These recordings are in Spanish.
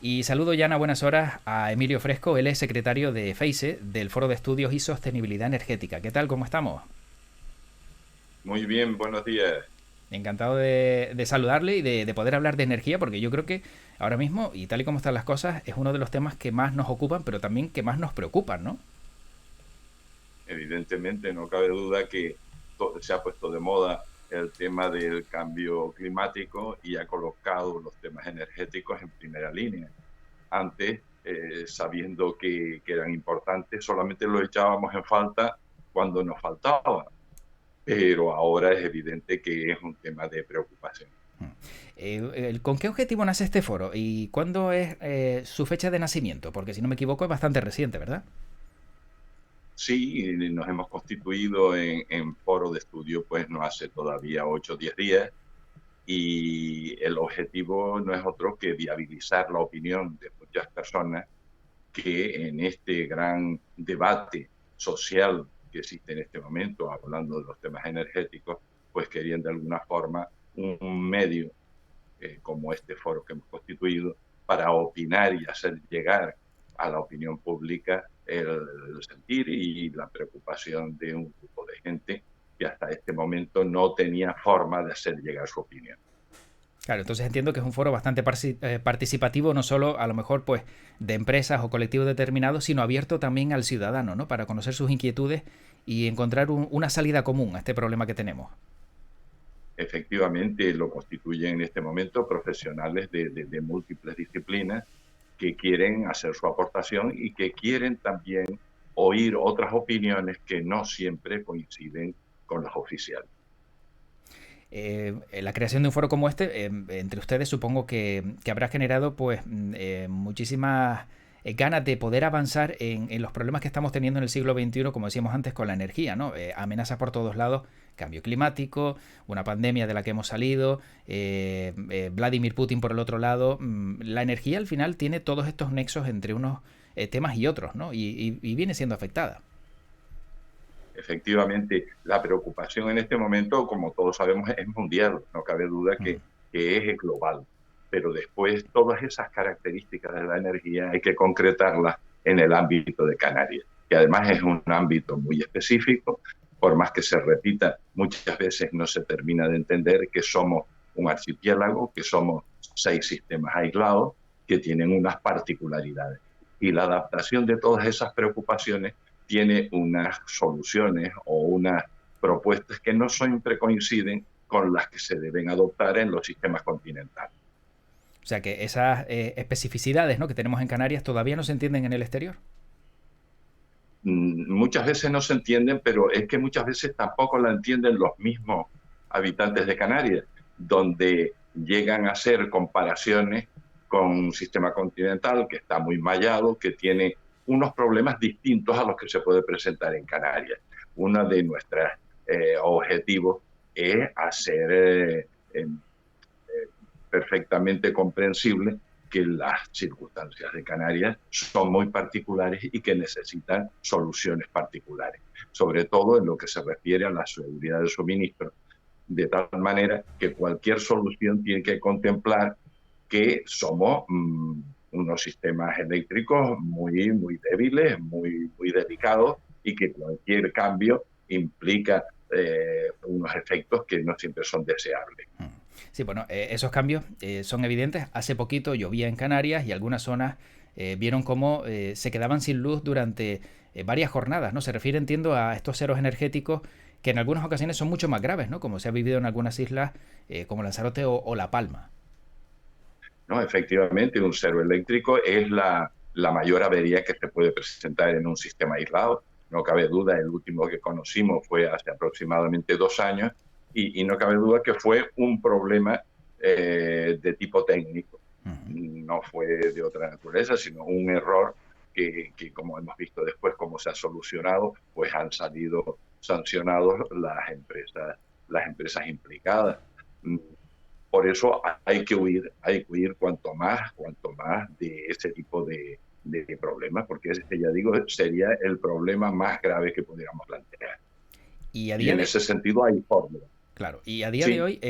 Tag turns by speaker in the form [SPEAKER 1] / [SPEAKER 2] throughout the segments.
[SPEAKER 1] Y saludo ya en buenas horas a Emilio Fresco, él es secretario de FEISE, del Foro de Estudios y Sostenibilidad Energética. ¿Qué tal? ¿Cómo estamos?
[SPEAKER 2] Muy bien, buenos días.
[SPEAKER 1] Encantado de saludarle y de poder hablar de energía, porque yo creo que ahora mismo, y tal y como están las cosas, es uno de los temas que más nos ocupan, pero también que más nos preocupan, ¿no?
[SPEAKER 2] Evidentemente, no cabe duda que se ha puesto de moda el tema del cambio climático y ha colocado los temas energéticos en primera línea. Antes, sabiendo que eran importantes, solamente lo echábamos en falta cuando nos faltaba, pero ahora es evidente que es un tema de preocupación.
[SPEAKER 1] ¿Con qué objetivo nace este foro? ¿Y cuándo es su fecha de nacimiento? Porque si no me equivoco es bastante reciente, ¿verdad?
[SPEAKER 2] Sí, nos hemos constituido en foro de estudio, pues no hace todavía 8 o 10 días, y el objetivo no es otro que viabilizar la opinión de muchas personas que en este gran debate social que existe en este momento, hablando de los temas energéticos, pues querían de alguna forma un medio como este foro que hemos constituido para opinar y hacer llegar a la opinión pública el sentir y la preocupación de un grupo de gente que hasta este momento no tenía forma de hacer llegar su opinión.
[SPEAKER 1] Claro, entonces entiendo que es un foro bastante participativo, no solo a lo mejor pues de empresas o colectivos determinados, sino abierto también al ciudadano, ¿no? Para conocer sus inquietudes y encontrar una salida común a este problema que tenemos.
[SPEAKER 2] Efectivamente, lo constituyen en este momento profesionales de múltiples disciplinas que quieren hacer su aportación y que quieren también oír otras opiniones que no siempre coinciden con las oficiales.
[SPEAKER 1] La creación de un foro como este, entre ustedes supongo que habrá generado pues muchísimas ganas de poder avanzar en los problemas que estamos teniendo en el siglo XXI, como decíamos antes, con la energía, ¿no? Amenazas por todos lados, cambio climático, una pandemia de la que hemos salido, Vladimir Putin por el otro lado. La energía al final tiene todos estos nexos entre unos temas y otros, ¿no? Y viene siendo afectada.
[SPEAKER 2] Efectivamente, la preocupación en este momento, como todos sabemos, es mundial, no cabe duda
[SPEAKER 1] Mm.
[SPEAKER 2] que es global. Pero después todas esas características de la energía hay que concretarlas en el ámbito de Canarias, que además es un ámbito muy específico, por más que se repita, muchas veces no se termina de entender que somos un archipiélago, que somos 6 sistemas aislados, que tienen unas particularidades. Y la adaptación de todas esas preocupaciones tiene unas soluciones o unas propuestas que no siempre coinciden con las que se deben adoptar en los sistemas continentales.
[SPEAKER 1] O sea que esas especificidades, ¿no?, que tenemos en Canarias todavía no se entienden en el exterior.
[SPEAKER 2] Muchas veces no se entienden, pero es que muchas veces tampoco la entienden los mismos habitantes de Canarias, donde llegan a hacer comparaciones con un sistema continental que está muy mallado, que tiene unos problemas distintos a los que se puede presentar en Canarias. Uno de nuestros objetivos es hacer perfectamente comprensible que las circunstancias de Canarias son muy particulares y que necesitan soluciones particulares, sobre todo en lo que se refiere a la seguridad del suministro, de tal manera que cualquier solución tiene que contemplar que somos unos sistemas eléctricos muy débiles, muy delicados y que cualquier cambio implica unos efectos que no siempre son deseables.
[SPEAKER 1] Sí, bueno, esos cambios son evidentes. Hace poquito llovía en Canarias y algunas zonas vieron cómo se quedaban sin luz durante varias jornadas, ¿no? Se refiere, entiendo, a estos ceros energéticos que en algunas ocasiones son mucho más graves, ¿no? Como se ha vivido en algunas islas como Lanzarote o La Palma.
[SPEAKER 2] ¿No? Efectivamente, un cero eléctrico es la mayor avería que se puede presentar en un sistema aislado. No cabe duda, el último que conocimos fue hace aproximadamente 2 años y no cabe duda que fue un problema de tipo técnico.
[SPEAKER 1] Uh -huh.
[SPEAKER 2] No fue de otra naturaleza, sino un error que, como hemos visto después cómo se ha solucionado, pues han salido sancionados las empresas implicadas. Por eso hay que huir cuanto más de ese tipo de problemas, porque ese, ya digo, sería el problema más grave que pudiéramos plantear.
[SPEAKER 1] Y a
[SPEAKER 2] Y
[SPEAKER 1] día
[SPEAKER 2] en
[SPEAKER 1] de,
[SPEAKER 2] ese sentido hay fórmulas.
[SPEAKER 1] claro, y a día de
[SPEAKER 2] Sí,
[SPEAKER 1] hoy,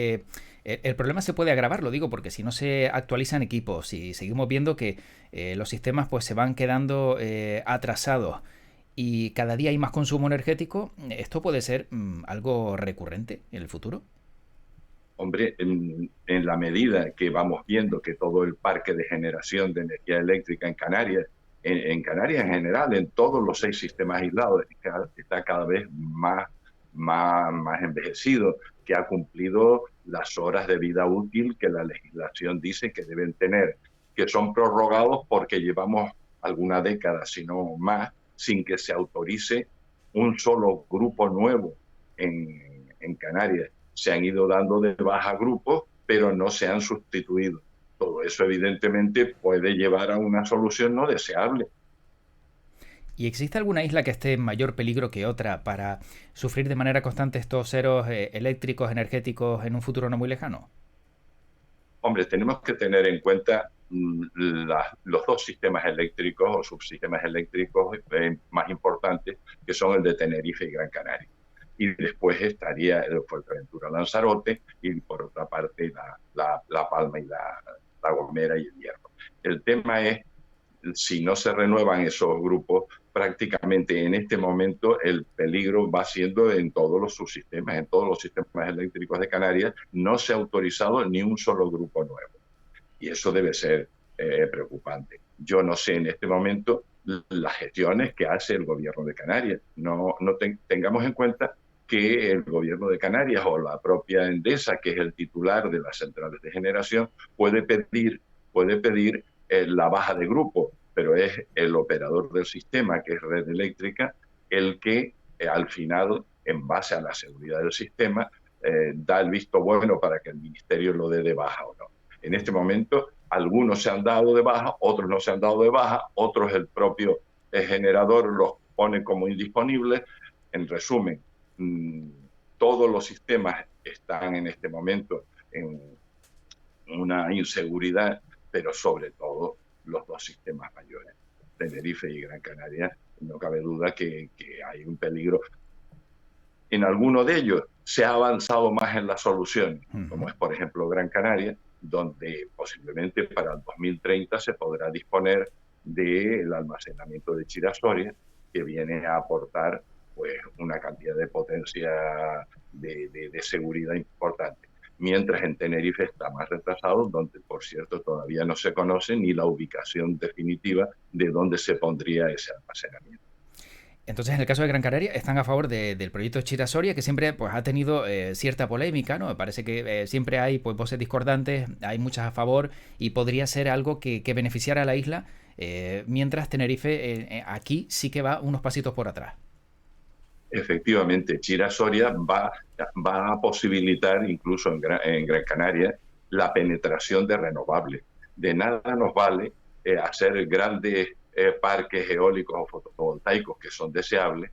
[SPEAKER 1] El problema se puede agravar, lo digo, porque si no se actualizan equipos, si seguimos viendo que los sistemas pues se van quedando atrasados y cada día hay más consumo energético, esto puede ser algo recurrente en el futuro.
[SPEAKER 2] Hombre, en la medida que vamos viendo que todo el parque de generación de energía eléctrica en Canarias, en Canarias en general, en todos los 6 sistemas aislados, está cada vez más envejecido, que ha cumplido las horas de vida útil que la legislación dice que deben tener, que son prorrogados porque llevamos alguna década, si no más, sin que se autorice un solo grupo nuevo en Canarias. Se han ido dando de baja grupos, pero no se han sustituido. Todo eso evidentemente puede llevar a una solución no deseable.
[SPEAKER 1] ¿Y existe alguna isla que esté en mayor peligro que otra para sufrir de manera constante estos ceros eléctricos, energéticos en un futuro no muy lejano?
[SPEAKER 2] Hombre, tenemos que tener en cuenta los 2 sistemas eléctricos o subsistemas eléctricos más importantes, que son el de Tenerife y Gran Canaria. Y después estaría el Fuerteventura Lanzarote y por otra parte la Palma y la Gomera y el Hierro. El tema es, si no se renuevan esos grupos, prácticamente en este momento el peligro va siendo en todos los subsistemas, en todos los sistemas eléctricos de Canarias, no se ha autorizado ni un solo grupo nuevo. Y eso debe ser preocupante. Yo no sé en este momento las gestiones que hace el gobierno de Canarias. Tengamos en cuenta que el gobierno de Canarias o la propia Endesa, que es el titular de las centrales de generación, puede pedir la baja de grupo, pero es el operador del sistema, que es Red Eléctrica, el que al final, en base a la seguridad del sistema, da el visto bueno para que el ministerio lo dé de baja o no. En este momento, algunos se han dado de baja, otros no se han dado de baja, otros el propio generador los pone como indisponibles. En resumen, todos los sistemas están en este momento en una inseguridad, pero sobre todo los 2 sistemas mayores, Tenerife y Gran Canaria. No cabe duda que hay un peligro. En alguno de ellos se ha avanzado más en las soluciones, como es por ejemplo Gran Canaria, donde posiblemente para el 2030 se podrá disponer del almacenamiento de Chira-Soria, que viene a aportar pues una cantidad de potencia de seguridad importante. Mientras en Tenerife está más retrasado, donde por cierto todavía no se conoce ni la ubicación definitiva de dónde se pondría ese almacenamiento.
[SPEAKER 1] Entonces, en el caso de Gran Canaria, están a favor del proyecto Chira-Soria, que siempre pues, ha tenido cierta polémica, ¿no? Me parece que siempre hay pues, voces discordantes, hay muchas a favor, y podría ser algo que beneficiara a la isla, mientras Tenerife aquí sí que va unos pasitos por atrás.
[SPEAKER 2] Efectivamente, Chira-Soria va a posibilitar, incluso en Gran Canaria, la penetración de renovables. De nada nos vale hacer grandes parques eólicos o fotovoltaicos, que son deseables,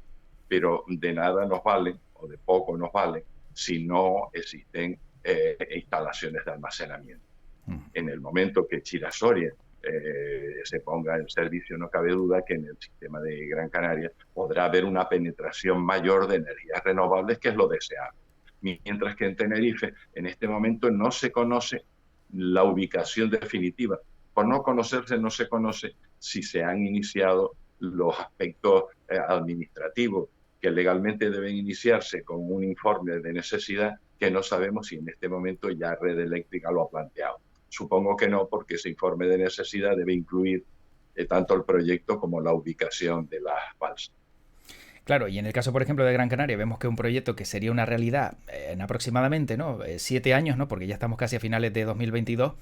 [SPEAKER 2] pero de nada nos valen, o de poco nos valen, si no existen instalaciones de almacenamiento. En el momento que Chira-Soria se ponga en servicio, no cabe duda que en el sistema de Gran Canaria podrá haber una penetración mayor de energías renovables, que es lo deseable. Mientras que en Tenerife, en este momento, no se conoce la ubicación definitiva. Por no conocerse, no se conoce si se han iniciado los aspectos administrativos que legalmente deben iniciarse con un informe de necesidad, que no sabemos si en este momento ya Red Eléctrica lo ha planteado. Supongo que no, porque ese informe de necesidad debe incluir tanto el proyecto como la ubicación de las balsas.
[SPEAKER 1] Claro, y en el caso, por ejemplo, de Gran Canaria, vemos que un proyecto que sería una realidad en aproximadamente, ¿no? 7 años, ¿no? Porque ya estamos casi a finales de 2022.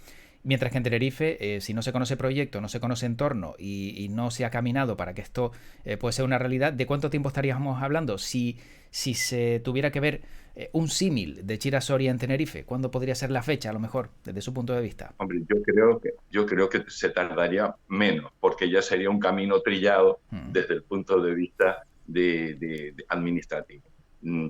[SPEAKER 1] Mientras que en Tenerife, si no se conoce proyecto, no se conoce entorno y no se ha caminado para que esto pueda ser una realidad, ¿de cuánto tiempo estaríamos hablando? Si se tuviera que ver un símil de Chira-Soria en Tenerife, ¿cuándo podría ser la fecha, a lo mejor, desde su punto de vista?
[SPEAKER 2] Hombre, yo creo que se tardaría menos, porque ya sería un camino trillado desde el punto de vista de administrativo.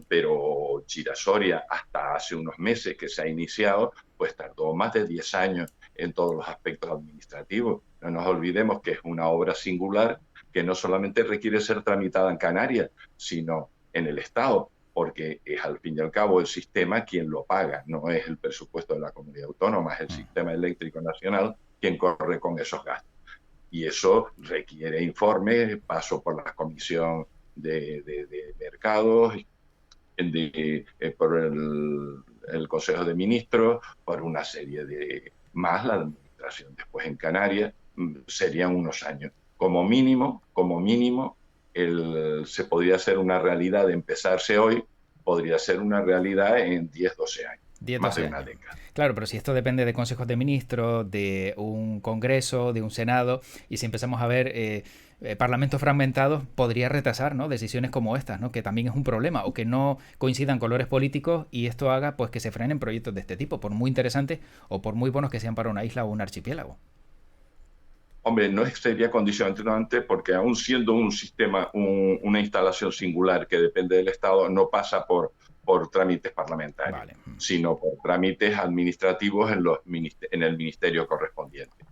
[SPEAKER 2] Pero Chira-Soria, hasta hace unos meses que se ha iniciado, pues tardó más de 10 años en todos los aspectos administrativos. No nos olvidemos que es una obra singular que no solamente requiere ser tramitada en Canarias, sino en el Estado. porque es al fin y al cabo el sistema quien lo paga, no es el presupuesto de la comunidad autónoma, es el sistema eléctrico nacional quien corre con esos gastos. Y eso requiere informes, paso por la Comisión de Mercados, por el Consejo de Ministros, por una serie de más la administración. Después en Canarias serían unos años. Como mínimo, se podría hacer una realidad de empezarse hoy, podría ser una realidad en 10, 12 años.
[SPEAKER 1] 10,
[SPEAKER 2] Más
[SPEAKER 1] 12
[SPEAKER 2] de una
[SPEAKER 1] años.
[SPEAKER 2] década.
[SPEAKER 1] Claro, pero si esto depende de consejos de ministros, de un congreso, de un senado, y si empezamos a ver parlamentos fragmentados, podría retrasar, ¿no?, decisiones como estas, ¿no?, que también es un problema, o que no coincidan colores políticos y esto haga pues que se frenen proyectos de este tipo, por muy interesantes o por muy buenos que sean para una isla o un archipiélago.
[SPEAKER 2] Hombre, no sería condicionante porque aún siendo un sistema, una instalación singular que depende del Estado, no pasa por trámites parlamentarios,
[SPEAKER 1] Vale.
[SPEAKER 2] sino por trámites administrativos en el ministerio correspondiente,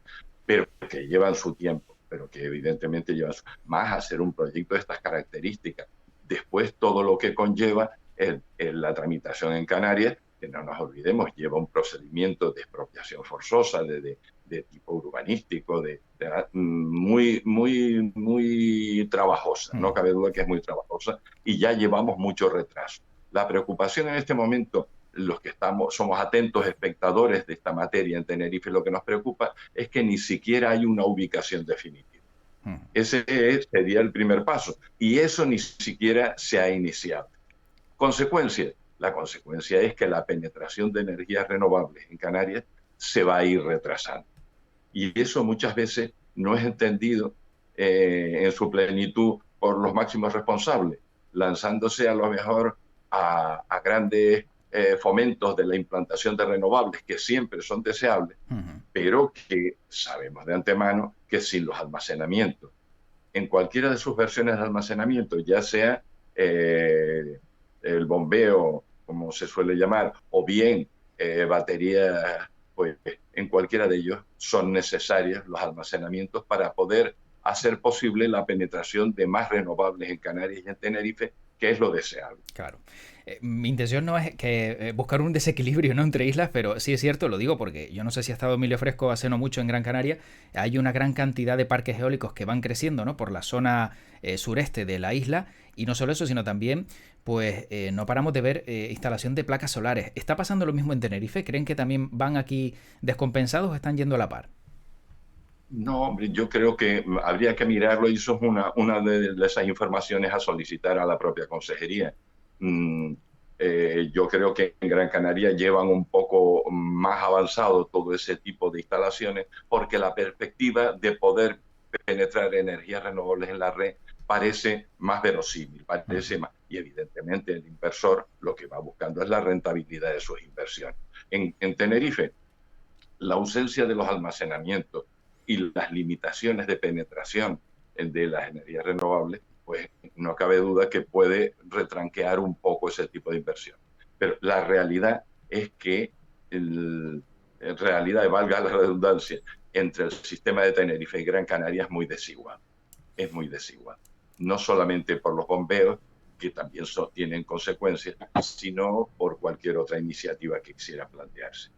[SPEAKER 2] pero que llevan su tiempo, pero que evidentemente llevan más hacer un proyecto de estas características. Después todo lo que conlleva la tramitación en Canarias, que no nos olvidemos, lleva un procedimiento de expropiación forzosa, de tipo urbanístico, muy trabajosa, no cabe duda que es muy trabajosa, y ya llevamos mucho retraso. La preocupación en este momento, los que somos atentos espectadores de esta materia en Tenerife, lo que nos preocupa es que ni siquiera hay una ubicación definitiva. Ese sería el primer paso, y eso ni siquiera se ha iniciado. Consecuencia, la consecuencia es que la penetración de energías renovables en Canarias se va a ir retrasando. Y eso muchas veces no es entendido en su plenitud por los máximos responsables, lanzándose a lo mejor a grandes fomentos de la implantación de renovables, que siempre son deseables, pero que sabemos de antemano que sin los almacenamientos, en cualquiera de sus versiones de almacenamiento, ya sea el bombeo, como se suele llamar, o bien baterías, pues en cualquiera de ellos son necesarios los almacenamientos para poder hacer posible la penetración de más renovables en Canarias y en Tenerife, que es lo deseable.
[SPEAKER 1] Claro. Mi intención no es que buscar un desequilibrio, ¿no?, entre islas, pero sí es cierto, lo digo porque yo no sé si ha estado Emilio Fresco hace no mucho en Gran Canaria. Hay una gran cantidad de parques eólicos que van creciendo, ¿no?, por la zona sureste de la isla, y no solo eso, sino también pues no paramos de ver instalación de placas solares. ¿Está pasando lo mismo en Tenerife? ¿Creen que también van aquí descompensados o están yendo a la par?
[SPEAKER 2] No, hombre, yo creo que habría que mirarlo y eso es una de esas informaciones a solicitar a la propia consejería. Yo creo que en Gran Canaria llevan un poco más avanzado todo ese tipo de instalaciones porque la perspectiva de poder penetrar energías renovables en la red parece más verosímil, parece más. Y evidentemente el inversor lo que va buscando es la rentabilidad de sus inversiones. En Tenerife, la ausencia de los almacenamientos y las limitaciones de penetración de las energías renovables, pues no cabe duda que puede retranquear un poco ese tipo de inversión. Pero la realidad es que, en realidad, y valga la redundancia, entre el sistema de Tenerife y Gran Canaria es muy desigual. Es muy desigual. No solamente por los bombeos, que también tienen consecuencias, sino por cualquier otra iniciativa que quisiera plantearse.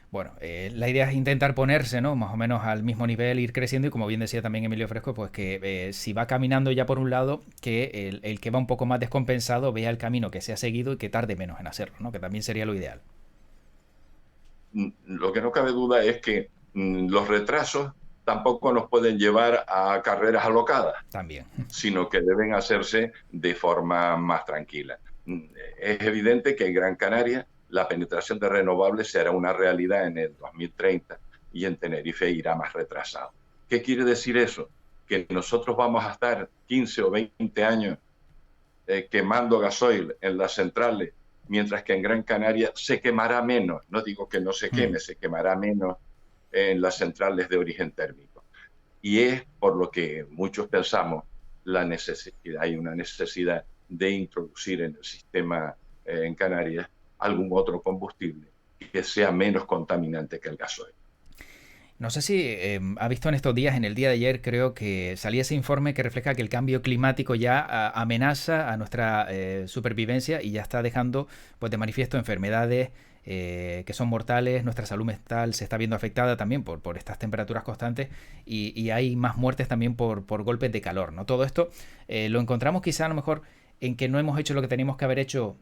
[SPEAKER 1] Bueno, la idea es intentar ponerse, ¿no?, más o menos al mismo nivel, ir creciendo, y como bien decía también Emilio Fresco, pues que si va caminando ya por un lado, que el que va un poco más descompensado vea el camino que se ha seguido y que tarde menos en hacerlo, ¿no?, que también sería lo ideal.
[SPEAKER 2] Lo que no cabe duda es que los retrasos tampoco nos pueden llevar a carreras alocadas,
[SPEAKER 1] También.
[SPEAKER 2] sino que deben hacerse de forma más tranquila. Es evidente que en Gran Canaria la penetración de renovables será una realidad en el 2030 y en Tenerife irá más retrasado. ¿Qué quiere decir eso? Que nosotros vamos a estar 15 o 20 años quemando gasoil en las centrales, mientras que en Gran Canaria se quemará menos. No digo que no se queme, se quemará menos en las centrales de origen térmico. Y es por lo que muchos pensamos hay una necesidad de introducir en el sistema en Canarias algún otro combustible que sea menos contaminante que el gasoil.
[SPEAKER 1] No sé si ha visto en estos días, en el día de ayer creo que salía ese informe que refleja que el cambio climático ya amenaza a nuestra supervivencia y ya está dejando pues de manifiesto enfermedades que son mortales, nuestra salud mental se está viendo afectada también por estas temperaturas constantes y hay más muertes también por golpes de calor, ¿no? Todo esto lo encontramos quizá a lo mejor en que no hemos hecho lo que teníamos que haber hecho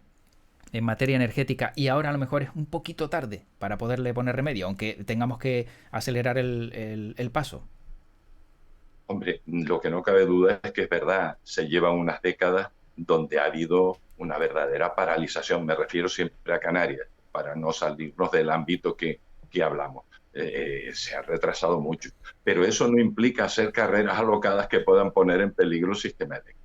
[SPEAKER 1] en materia energética y ahora a lo mejor es un poquito tarde para poderle poner remedio, aunque tengamos que acelerar el paso.
[SPEAKER 2] Hombre, lo que no cabe duda es que es verdad, se llevan unas décadas donde ha habido una verdadera paralización. Me refiero siempre a Canarias, para no salirnos del ámbito que hablamos. Se ha retrasado mucho, pero eso no implica hacer carreras alocadas que puedan poner en peligro sistemático.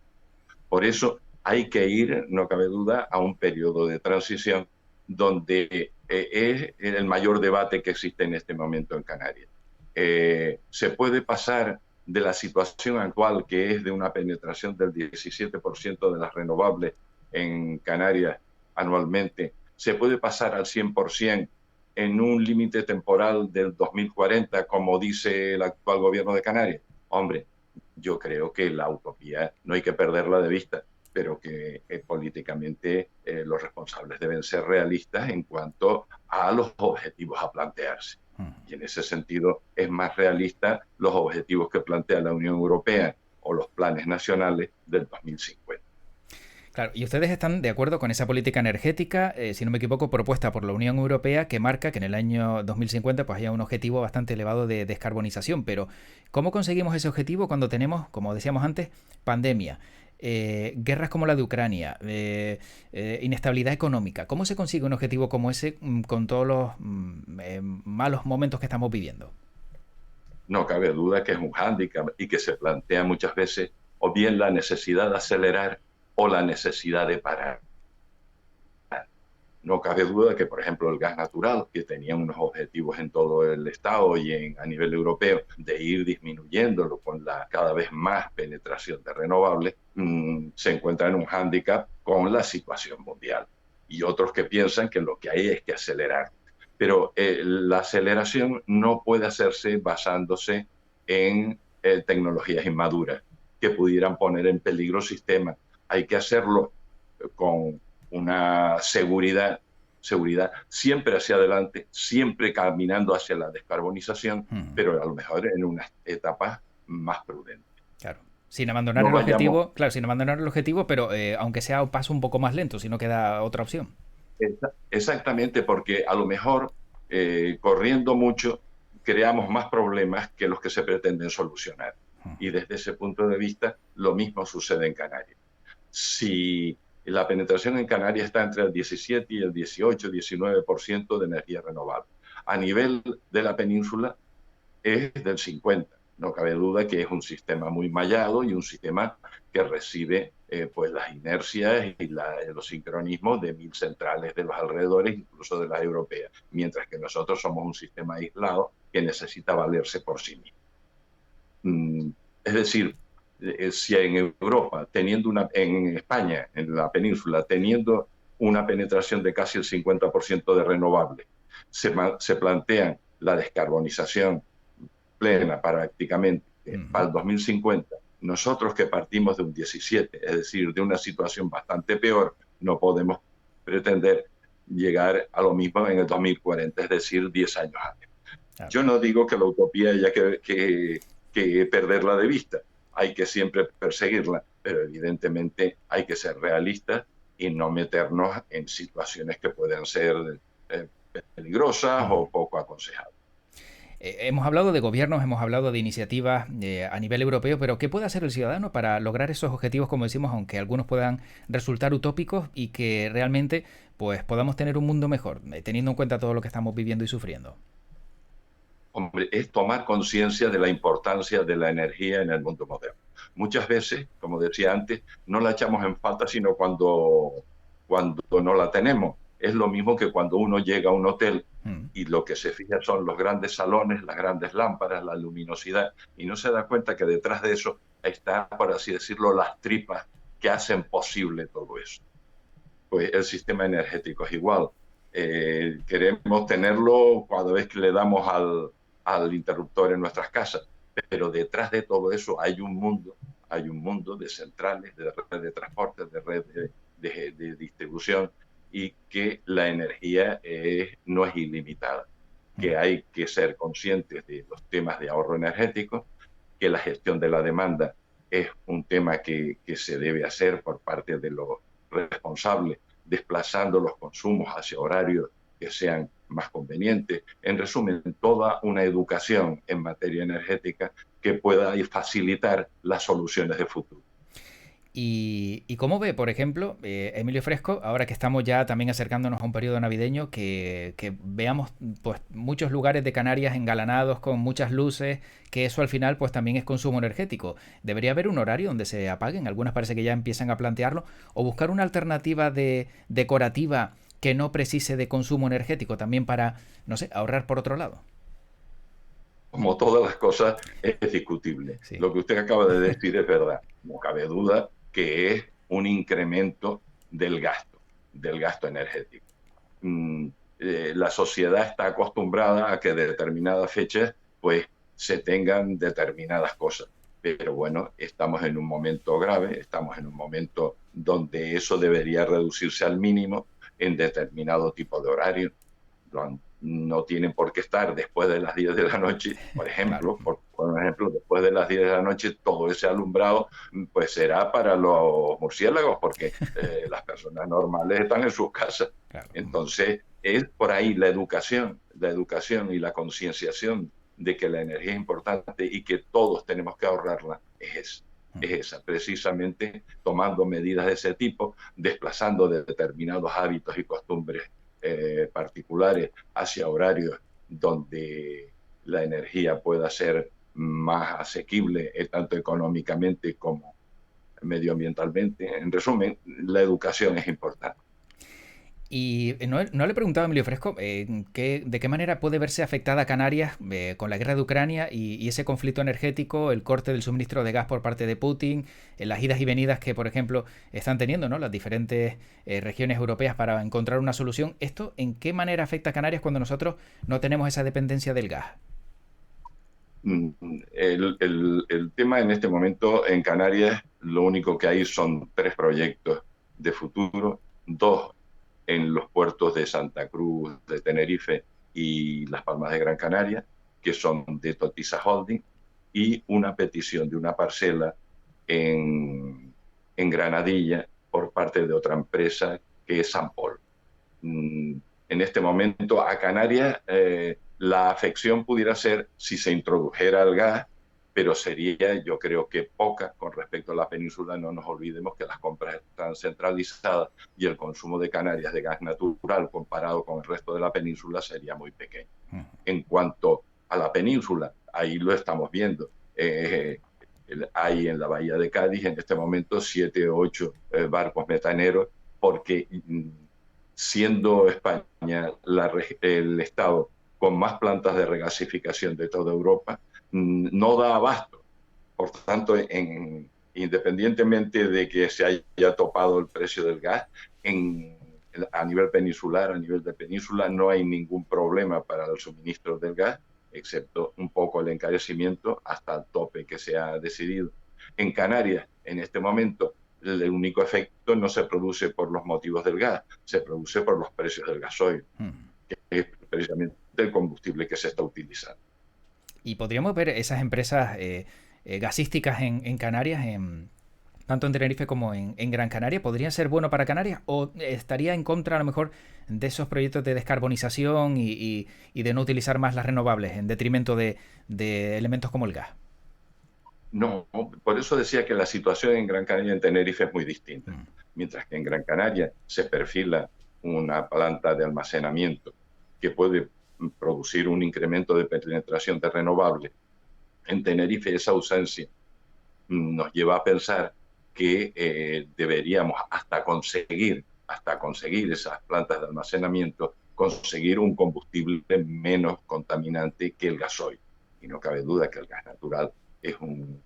[SPEAKER 2] Por eso hay que ir, no cabe duda, a un periodo de transición donde es el mayor debate que existe en este momento en Canarias. Se puede pasar de la situación actual, que es de una penetración del 17% de las renovables en Canarias anualmente, se puede pasar al 100% en un límite temporal del 2040, como dice el actual gobierno de Canarias. Hombre, yo creo que la utopía no hay que perderla de vista, pero que políticamente los responsables deben ser realistas en cuanto a los objetivos a plantearse. Y en ese sentido es más realista los objetivos que plantea la Unión Europea o los planes nacionales del 2050.
[SPEAKER 1] Claro, y ustedes están de acuerdo con esa política energética, si no me equivoco, propuesta por la Unión Europea, que marca que en el año 2050 pues haya un objetivo bastante elevado de descarbonización. Pero, ¿cómo conseguimos ese objetivo cuando tenemos, como decíamos antes, pandemia, guerras como la de Ucrania, inestabilidad económica? ¿Cómo se consigue un objetivo como ese con todos los malos momentos que estamos viviendo?
[SPEAKER 2] No cabe duda que es un hándicap y que se plantea muchas veces o bien la necesidad de acelerar o la necesidad de parar. No cabe duda que, por ejemplo, el gas natural, que tenía unos objetivos en todo el Estado y a nivel europeo de ir disminuyéndolo con la cada vez más penetración de renovables, se encuentra en un hándicap con la situación mundial. Y otros que piensan que lo que hay es que acelerar. Pero la aceleración no puede hacerse basándose en tecnologías inmaduras que pudieran poner en peligro sistemas. Hay que hacerlo con una seguridad siempre hacia adelante, siempre caminando hacia la descarbonización, pero a lo mejor en unas etapas más prudentes.
[SPEAKER 1] Claro. Sin abandonar
[SPEAKER 2] No
[SPEAKER 1] el
[SPEAKER 2] vayamos
[SPEAKER 1] objetivo, claro, sin abandonar el objetivo, pero aunque sea un paso un poco más lento, si no queda otra opción.
[SPEAKER 2] exactamente porque a lo mejor corriendo mucho creamos más problemas que los que se pretenden solucionar. Y desde ese punto de vista, lo mismo sucede en Canarias. Si la penetración en Canarias está entre el 17 y el 18, 19% de energía renovable. A nivel de la península es del 50%. No cabe duda que es un sistema muy mallado y un sistema que recibe pues las inercias y los sincronismos de 1000 centrales de los alrededores, incluso de las europeas, mientras que nosotros somos un sistema aislado que necesita valerse por sí mismo. Es decir, si en Europa, en España, en la península, teniendo una penetración de casi el 50% de renovables, se plantean la descarbonización plena prácticamente para el 2050, nosotros que partimos de un 17, es decir, de una situación bastante peor, no podemos pretender llegar a lo mismo en el 2040, es decir, 10 años antes. Claro. Yo no digo que la utopía haya que perderla de vista, hay que siempre perseguirla, pero evidentemente hay que ser realistas y no meternos en situaciones que puedan ser peligrosas o poco aconsejables.
[SPEAKER 1] Hemos hablado de gobiernos, hemos hablado de iniciativas a nivel europeo, pero ¿qué puede hacer el ciudadano para lograr esos objetivos, como decimos, aunque algunos puedan resultar utópicos y que realmente pues podamos tener un mundo mejor, teniendo en cuenta todo lo que estamos viviendo y sufriendo?
[SPEAKER 2] Hombre, es tomar conciencia de la importancia de la energía en el mundo moderno. Muchas veces, como decía antes, no la echamos en falta sino cuando no la tenemos. Es lo mismo que cuando uno llega a un hotel y lo que se fija son los grandes salones, las grandes lámparas, la luminosidad, y no se da cuenta que detrás de eso está, por así decirlo, las tripas que hacen posible todo eso. Pues el sistema energético es igual. Queremos tenerlo cada vez que le damos al interruptor en nuestras casas, pero detrás de todo eso hay un mundo de centrales, de red de transporte, de red de distribución, y que la energía no es ilimitada, que hay que ser conscientes de los temas de ahorro energético, que la gestión de la demanda es un tema que se debe hacer por parte de los responsables, desplazando los consumos hacia horarios que sean más convenientes. En resumen, toda una educación en materia energética que pueda facilitar las soluciones de futuro.
[SPEAKER 1] Y cómo ve, por ejemplo, Emilio Fresco, ahora que estamos ya también acercándonos a un periodo navideño, que veamos pues muchos lugares de Canarias engalanados con muchas luces, que eso al final pues también es consumo energético. ¿Debería haber un horario donde se apaguen? Algunas parece que ya empiezan a plantearlo. O buscar una alternativa decorativa que no precise de consumo energético, también para, no sé, ahorrar por otro lado.
[SPEAKER 2] Como todas las cosas, es discutible.
[SPEAKER 1] Sí.
[SPEAKER 2] Lo que usted acaba de decir es verdad. No cabe duda que es un incremento del gasto energético. La sociedad está acostumbrada a que de determinadas fechas pues se tengan determinadas cosas. Pero bueno, estamos en un momento grave, estamos en un momento donde eso debería reducirse al mínimo en determinado tipo de horario. No tienen por qué estar después de las 10 de la noche, por ejemplo,
[SPEAKER 1] Claro.
[SPEAKER 2] por ejemplo, después de las 10 de la noche, todo ese alumbrado pues será para los murciélagos, porque las personas normales están en sus casas.
[SPEAKER 1] Claro.
[SPEAKER 2] Entonces, es por ahí la educación y la concienciación de que la energía es importante y que todos tenemos que ahorrarla, es esa, precisamente tomando medidas de ese tipo, desplazando de determinados hábitos y costumbres particulares hacia horarios donde la energía pueda ser más asequible, tanto económicamente como medioambientalmente. En resumen, la educación es importante.
[SPEAKER 1] Y no le he preguntado a Emilio Fresco de qué manera puede verse afectada Canarias con la guerra de Ucrania y ese conflicto energético, el corte del suministro de gas por parte de Putin, las idas y venidas que, por ejemplo, están teniendo, ¿no?, las diferentes regiones europeas para encontrar una solución. ¿Esto en qué manera afecta a Canarias cuando nosotros no tenemos esa dependencia del gas?
[SPEAKER 2] El tema en este momento en Canarias, lo único que hay son 3 proyectos de futuro, 2 en los puertos de Santa Cruz, de Tenerife y Las Palmas de Gran Canaria, que son de Totisa Holding, y una petición de una parcela en Granadilla por parte de otra empresa que es Sampol. En este momento a Canarias la afección pudiera ser si se introdujera el gas, pero sería, yo creo que poca con respecto a la península. No nos olvidemos que las compras están centralizadas y el consumo de Canarias de gas natural comparado con el resto de la península sería muy pequeño. En cuanto a la península, ahí lo estamos viendo. Hay en la bahía de Cádiz en este momento 7 o 8 barcos metaneros, porque siendo España el estado con más plantas de regasificación de toda Europa, no da abasto. Por tanto, independientemente de que se haya topado el precio del gas, a nivel peninsular, a nivel de península, no hay ningún problema para el suministro del gas, excepto un poco el encarecimiento hasta el tope que se ha decidido. En Canarias, en este momento, el único efecto no se produce por los motivos del gas, se produce por los precios del gasoil, que es precisamente el combustible que se está utilizando.
[SPEAKER 1] Y podríamos ver esas empresas gasísticas en Canarias, tanto en Tenerife como en Gran Canaria. ¿Podrían ser bueno para Canarias o estaría en contra a lo mejor de esos proyectos de descarbonización y de no utilizar más las renovables en detrimento de elementos como el gas?
[SPEAKER 2] No, por eso decía que la situación en Gran Canaria y en Tenerife es muy distinta. Mientras que en Gran Canaria se perfila una planta de almacenamiento que puede producir un incremento de penetración de renovables, en Tenerife esa ausencia nos lleva a pensar que deberíamos hasta conseguir esas plantas de almacenamiento, conseguir un combustible menos contaminante que el gasoil. Y no cabe duda que el gas natural es un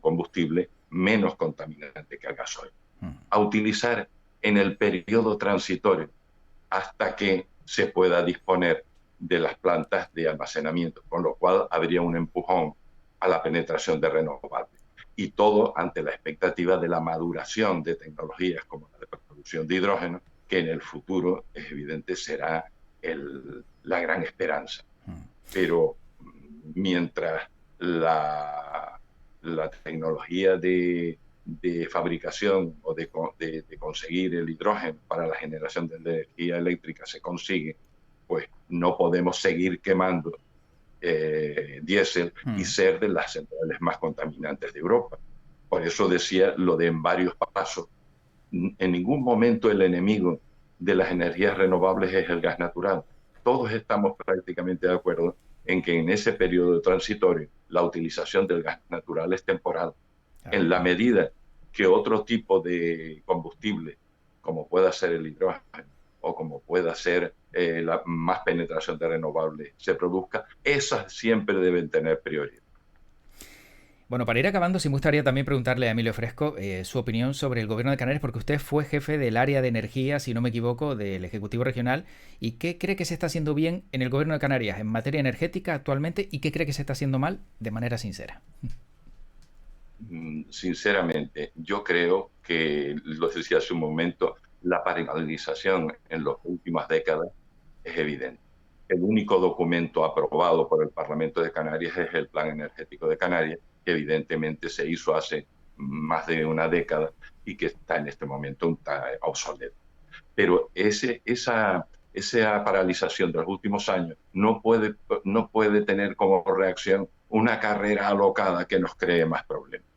[SPEAKER 2] combustible menos contaminante que el gasoil. A utilizar en el periodo transitorio hasta que se pueda disponer de las plantas de almacenamiento, con lo cual habría un empujón a la penetración de renovables. Y todo ante la expectativa de la maduración de tecnologías como la de producción de hidrógeno, que en el futuro, es evidente, será la gran esperanza. Pero mientras la tecnología de fabricación o de conseguir el hidrógeno para la generación de energía eléctrica se consigue, pues no podemos seguir quemando diésel y ser de las centrales más contaminantes de Europa. Por eso decía lo de en varios pasos. En ningún momento el enemigo de las energías renovables es el gas natural. Todos estamos prácticamente de acuerdo en que en ese periodo transitorio la utilización del gas natural es temporal. En la medida que otro tipo de combustible, como pueda ser el hidrógeno o como pueda ser la más penetración de renovables, se produzca, esas siempre deben tener prioridad.
[SPEAKER 1] Bueno, para ir acabando, sí me gustaría también preguntarle a Emilio Fresco su opinión sobre el gobierno de Canarias, porque usted fue jefe del área de energía, si no me equivoco, del Ejecutivo Regional. ¿Y qué cree que se está haciendo bien en el gobierno de Canarias en materia energética actualmente y qué cree que se está haciendo mal de manera sincera?
[SPEAKER 2] Sinceramente, yo creo que, lo decía hace un momento, la paralización en las últimas décadas es evidente. El único documento aprobado por el Parlamento de Canarias es el Plan Energético de Canarias, que evidentemente se hizo hace más de una década y que está en este momento obsoleto. Pero esa paralización de los últimos años no puede tener como reacción una carrera alocada que nos cree más problemas.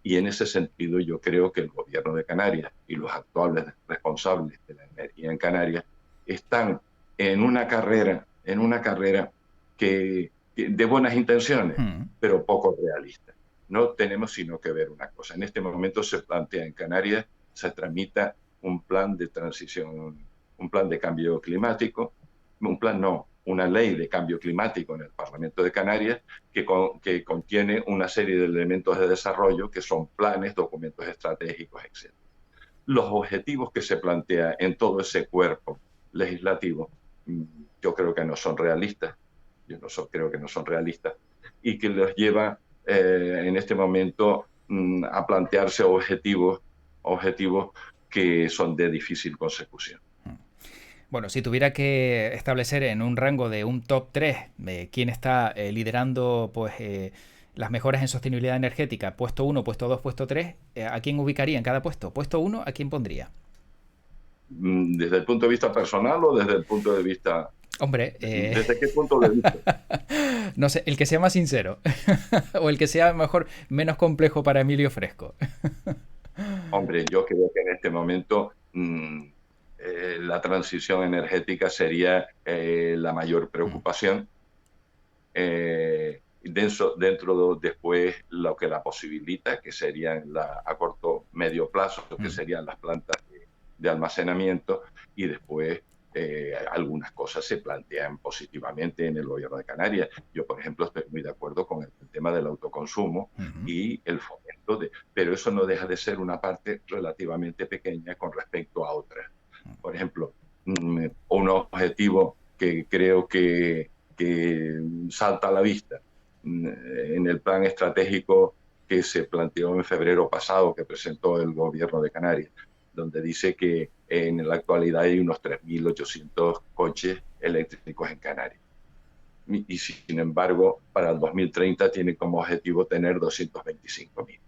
[SPEAKER 2] Y en ese sentido yo creo que el gobierno de Canarias y los actuales responsables de la energía en Canarias están en una carrera que de buenas intenciones, pero poco realista. No tenemos sino que ver una cosa. En este momento se plantea en Canarias, se tramita un plan de transición, un plan de cambio climático, una ley de cambio climático en el Parlamento de Canarias que contiene una serie de elementos de desarrollo que son planes, documentos estratégicos, etc. Los objetivos que se plantea en todo ese cuerpo legislativo, yo creo que no son realistas, creo que no son realistas, y que los lleva en este momento a plantearse objetivos que son de difícil consecución.
[SPEAKER 1] Bueno, si tuviera que establecer en un rango de un top 3 quién está liderando pues las mejoras en sostenibilidad energética, puesto 1, puesto 2, puesto 3, ¿a quién ubicaría en cada puesto? Puesto 1, ¿a quién pondría?
[SPEAKER 2] ¿Desde el punto de vista personal o desde el punto de vista...
[SPEAKER 1] Hombre,
[SPEAKER 2] ¿desde qué punto de vista?
[SPEAKER 1] No sé, el que sea más sincero o el que sea mejor menos complejo para Emilio Fresco.
[SPEAKER 2] Hombre, yo creo que en este momento la transición energética sería la mayor preocupación. Después lo que la posibilita, que serían a corto medio plazo, que serían las plantas de almacenamiento, y después algunas cosas se plantean positivamente en el gobierno de Canarias. Yo, por ejemplo, estoy muy de acuerdo con el tema del autoconsumo y el fomento pero eso no deja de ser una parte relativamente pequeña con respecto a otras. Por ejemplo, un objetivo que creo que salta a la vista en el plan estratégico que se planteó en febrero pasado, que presentó el gobierno de Canarias, donde dice que en la actualidad hay unos 3.800 coches eléctricos en Canarias. Y sin embargo, para el 2030 tiene como objetivo tener 225.000.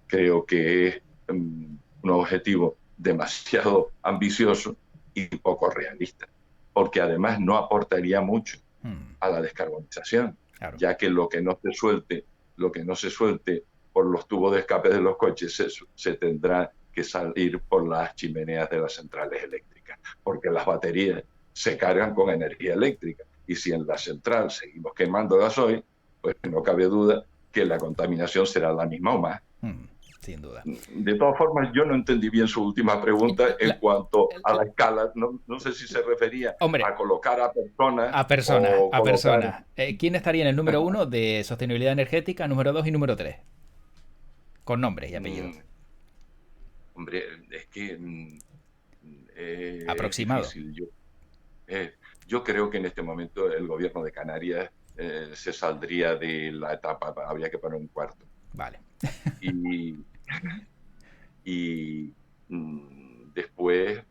[SPEAKER 2] Creo que es un objetivo demasiado ambicioso y poco realista, porque además no aportaría mucho a la descarbonización, claro, ya que lo que no se suelte por los tubos de escape de los coches se tendrá que salir por las chimeneas de las centrales eléctricas, porque las baterías se cargan con energía eléctrica, y si en la central seguimos quemando gasoil, pues no cabe duda que la contaminación será la misma o más.
[SPEAKER 1] Sin duda.
[SPEAKER 2] De todas formas, yo no entendí bien su última pregunta en cuanto a la escala. No sé si se refería a colocar a personas.
[SPEAKER 1] A personas. ¿Quién estaría en el número 1 de sostenibilidad energética, número 2 y número 3? Con nombres y apellidos.
[SPEAKER 2] Hombre, es que...
[SPEAKER 1] aproximado.
[SPEAKER 2] Es difícil. Yo creo que en este momento el gobierno de Canarias se saldría de la etapa, habría que poner un cuarto.
[SPEAKER 1] Vale.
[SPEAKER 2] Y, y después,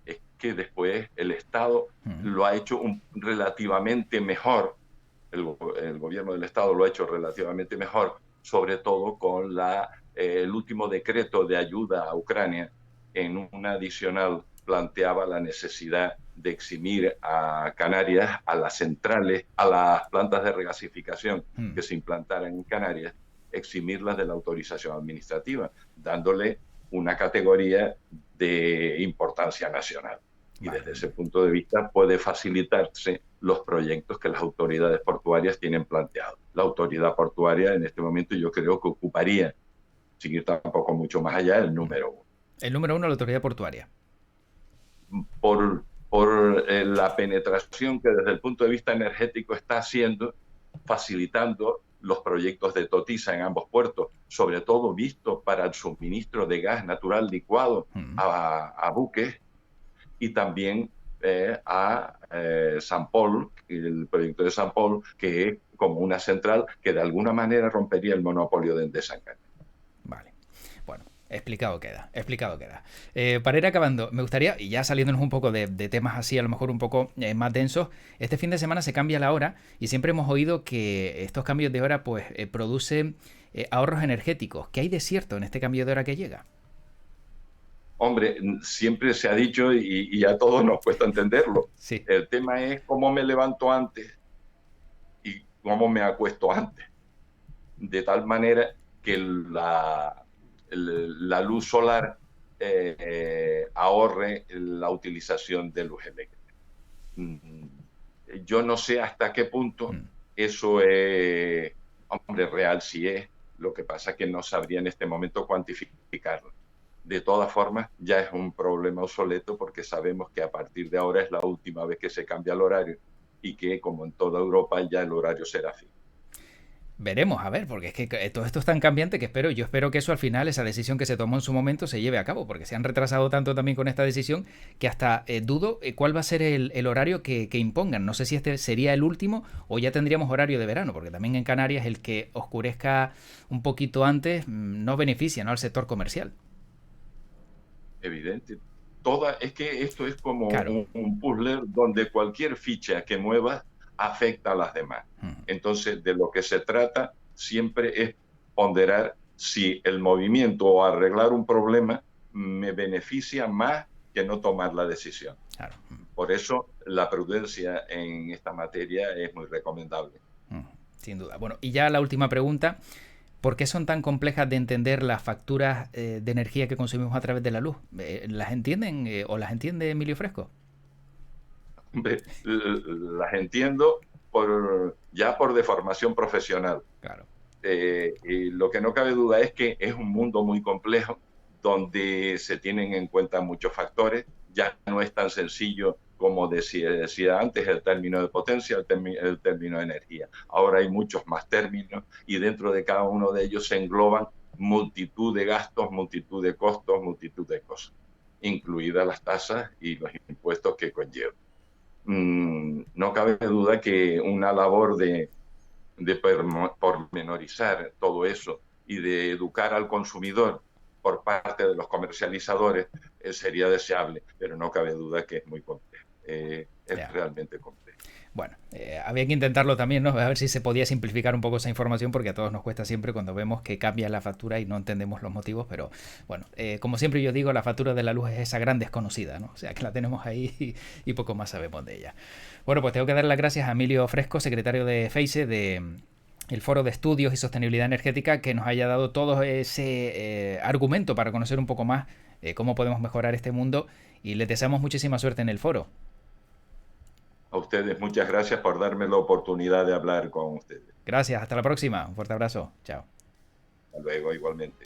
[SPEAKER 2] es que después el Estado lo ha hecho relativamente mejor, el gobierno del Estado lo ha hecho relativamente mejor, sobre todo con el último decreto de ayuda a Ucrania. En una adicional planteaba la necesidad de eximir a Canarias, a las centrales, a las plantas de regasificación que se implantaran en Canarias, eximirlas de la autorización administrativa, dándole una categoría de importancia nacional. Y
[SPEAKER 1] Vale.
[SPEAKER 2] desde ese punto de vista puede facilitarse los proyectos que las autoridades portuarias tienen planteados. La autoridad portuaria en este momento yo creo que ocuparía, sin ir tampoco mucho más allá, el número uno.
[SPEAKER 1] El número uno, la autoridad portuaria.
[SPEAKER 2] Por la penetración que desde el punto de vista energético está haciendo, facilitando los proyectos de Totisa en ambos puertos, sobre todo visto para el suministro de gas natural licuado a buques, y también a San Paul, el proyecto de San Paul, que es como una central que de alguna manera rompería el monopolio de Endesa en Canarias.
[SPEAKER 1] Vale. Bueno, explicado queda, explicado queda. Para ir acabando, me gustaría, y ya saliéndonos un poco de temas así, a lo mejor un poco más densos, este fin de semana se cambia la hora y siempre hemos oído que estos cambios de hora pues producen ahorros energéticos. ¿Qué hay de cierto en este cambio de hora que llega?
[SPEAKER 2] Hombre, siempre se ha dicho y a todos nos cuesta entenderlo.
[SPEAKER 1] Sí.
[SPEAKER 2] El tema es cómo me levanto antes y cómo me acuesto antes. De tal manera que la luz solar ahorre la utilización de luz eléctrica. Yo no sé hasta qué punto eso es, hombre, real sí es. Lo que pasa es que no sabría en este momento cuantificarlo. De todas formas, ya es un problema obsoleto porque sabemos que a partir de ahora es la última vez que se cambia el horario y que, como en toda Europa, ya el horario será fijo.
[SPEAKER 1] Veremos, a ver, porque es que todo esto es tan cambiante que yo espero que eso al final, esa decisión que se tomó en su momento, se lleve a cabo, porque se han retrasado tanto también con esta decisión que hasta dudo cuál va a ser el horario que impongan. No sé si este sería el último o ya tendríamos horario de verano, porque también en Canarias el que oscurezca un poquito antes no beneficia, ¿no?, al sector comercial.
[SPEAKER 2] Evidente. Es que esto es como
[SPEAKER 1] Claro.
[SPEAKER 2] un puzzle donde cualquier ficha que muevas afecta a las demás. Entonces, de lo que se trata siempre es ponderar si el movimiento o arreglar un problema me beneficia más que no tomar la decisión.
[SPEAKER 1] Claro.
[SPEAKER 2] Por eso la prudencia en esta materia es muy recomendable.
[SPEAKER 1] Sin duda. Bueno, y ya la última pregunta. ¿Por qué son tan complejas de entender las facturas de energía que consumimos a través de la luz? ¿Las entienden o las entiende Emilio Fresco?
[SPEAKER 2] Las entiendo ya por deformación profesional.
[SPEAKER 1] Claro.
[SPEAKER 2] Y lo que no cabe duda es que es un mundo muy complejo donde se tienen en cuenta muchos factores. Ya no es tan sencillo como decía antes, el término de potencia, el término de energía. Ahora hay muchos más términos y dentro de cada uno de ellos se engloban multitud de gastos, multitud de costos, multitud de cosas, incluidas las tasas y los impuestos que conllevan. No cabe duda que una labor de pormenorizar todo eso y de educar al consumidor por parte de los comercializadores sería deseable, pero no cabe duda que es muy complejo. Es realmente complejo.
[SPEAKER 1] Bueno, había que intentarlo también, ¿no? A ver si se podía simplificar un poco esa información, porque a todos nos cuesta siempre cuando vemos que cambia la factura y no entendemos los motivos, pero bueno, como siempre yo digo, la factura de la luz es esa gran desconocida, ¿no? O sea, que la tenemos ahí y poco más sabemos de ella. Bueno, pues tengo que dar las gracias a Emilio Fresco, secretario de FEISE, de el Foro de Estudios y Sostenibilidad Energética, que nos haya dado todo ese argumento para conocer un poco más cómo podemos mejorar este mundo, y les deseamos muchísima suerte en el foro.
[SPEAKER 2] A ustedes muchas gracias por darme la oportunidad de hablar con ustedes.
[SPEAKER 1] Gracias, hasta la próxima. Un fuerte abrazo. Chao.
[SPEAKER 2] Hasta luego, igualmente.